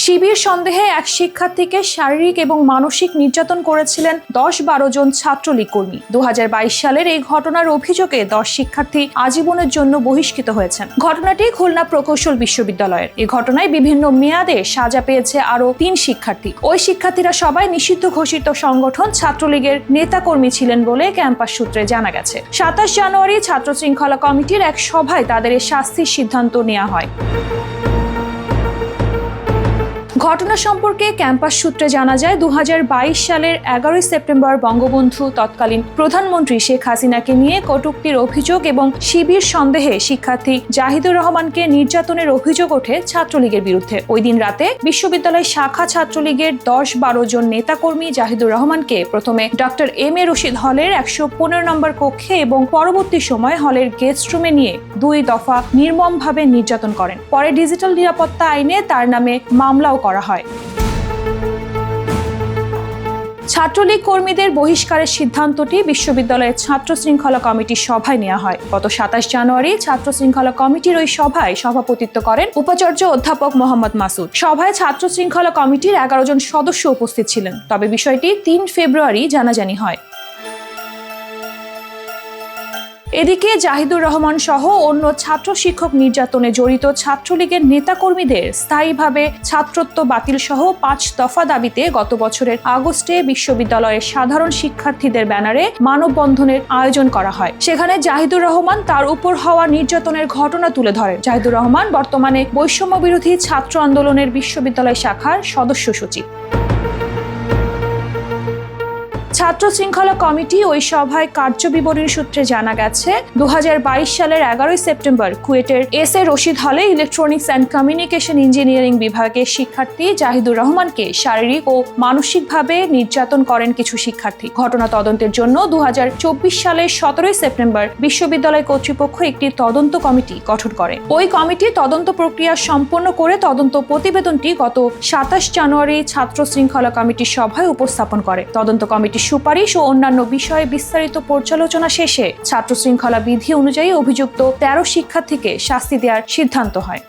শিবির সন্দেহে এক শিক্ষার্থীকে শারীরিক এবং মানসিক নির্যাতন করেছিলেন 10-12 জন ছাত্রলীগ কর্মী। 2022 সালের এই ঘটনার অভিযোগে 10 শিক্ষার্থী আজীবনের জন্য বহিষ্কৃত হয়েছেন। ঘটনাটি খুলনা প্রকৌশল বিশ্ববিদ্যালয়ের। এই ঘটনায় বিভিন্ন মেয়াদে সাজা পেয়েছে আরো 3 শিক্ষার্থী। ওই শিক্ষার্থীরা সবাই নিষিদ্ধ ঘোষিত সংগঠন ছাত্রলীগের নেতাকর্মী ছিলেন বলে ক্যাম্পাস সূত্রে জানা গেছে। 27 জানুয়ারি ছাত্র শৃঙ্খলা কমিটির এক সভায় তাদের এই শাস্তির সিদ্ধান্ত নেওয়া হয়। ঘটনা সম্পর্কে ক্যাম্পাস সূত্রে জানা যায়, 2022 সালের 11 সেপ্টেম্বর বঙ্গবন্ধু তৎকালীন প্রধানমন্ত্রী শেখ হাসিনাকে নিয়ে কটূক্তির অভিযোগ এবং শিবির সন্দেহে শিক্ষার্থী জাহিদুর রহমানকে নির্যাতনের অভিযোগ ওঠে ছাত্রলীগের বিরুদ্ধে। ওই দিন রাতে বিশ্ববিদ্যালয় শাখা ছাত্রলীগের 10-12 জন নেতাকর্মী জাহিদুর রহমানকে প্রথমে ডক্টর এম এ রশিদ হলের 115 নম্বর কক্ষে এবং পরবর্তী সময় হলের গেস্ট রুমে নিয়ে 2 দফা নির্মমভাবে নির্যাতন করেন। পরে ডিজিটাল নিরাপত্তা আইনে তার নামে মামলাও করা হয়। ছাত্রলীগ কর্মীদের বহিষ্কারের সিদ্ধান্তটি বিশ্ববিদ্যালয়ের ছাত্র শৃঙ্খলা কমিটির সভায় নেওয়া হয়। গত 27 জানুয়ারি ছাত্র শৃঙ্খলা কমিটির ওই সভায় সভাপতিত্ব করেন উপাচার্য অধ্যাপক মোহাম্মদ মাসুদ। সভায় ছাত্র শৃঙ্খলা কমিটির 11 জন সদস্য উপস্থিত ছিলেন। তবে বিষয়টি 3 ফেব্রুয়ারি জানাজানি হয়। এদিকে জাহিদুর রহমান সহ অন্য ছাত্র শিক্ষক নির্যাতনে জড়িত ছাত্রলীগের নেতাকর্মীদের স্থায়ীভাবে ছাত্রত্ব বাতিল সহ 5 দফা দাবিতে গত বছরের আগস্টে বিশ্ববিদ্যালয়ের সাধারণ শিক্ষার্থীদের ব্যানারে মানববন্ধনের আয়োজন করা হয়। সেখানে জাহিদুর রহমান তার উপর হওয়া নির্যাতনের ঘটনা তুলে ধরেন। জাহিদুর রহমান বর্তমানে বৈষম্য বিরোধী ছাত্র আন্দোলনের বিশ্ববিদ্যালয় শাখার সদস্য সচিব। ছাত্র শৃঙ্খলা কমিটি ওই সভায় কার্যবিবরণী সূত্রে জানা গেছে, 2022 সালের 11 সেপ্টেম্বর কুয়েটের এস এ রশিদ হলে ইলেকট্রনিক্স অ্যান্ড কমিউনিকেশন ইঞ্জিনিয়ারিং বিভাগের শিক্ষার্থী জাহিদুর রহমানকে শারীরিক ও মানসিকভাবে নির্যাতন করেন কিছু শিক্ষার্থী। ঘটনা তদন্তের জন্য 2024 সালের 17 সেপ্টেম্বর বিশ্ববিদ্যালয় কর্তৃপক্ষ একটি তদন্ত কমিটি গঠন করে। ওই কমিটি তদন্ত প্রক্রিয়া সম্পন্ন করে তদন্ত প্রতিবেদনটি গত 27 জানুয়ারি ছাত্র শৃঙ্খলা কমিটির সভায় উপস্থাপন করে। তদন্ত কমিটির সুপারিশ ও অন্যান্য বিষয়ে বিস্তারিত পর্যালোচনা শেষে ছাত্র শৃঙ্খলা বিধি অনুযায়ী অভিযুক্ত 13 শিক্ষার্থীকে শাস্তি দেওয়ার সিদ্ধান্ত হয়।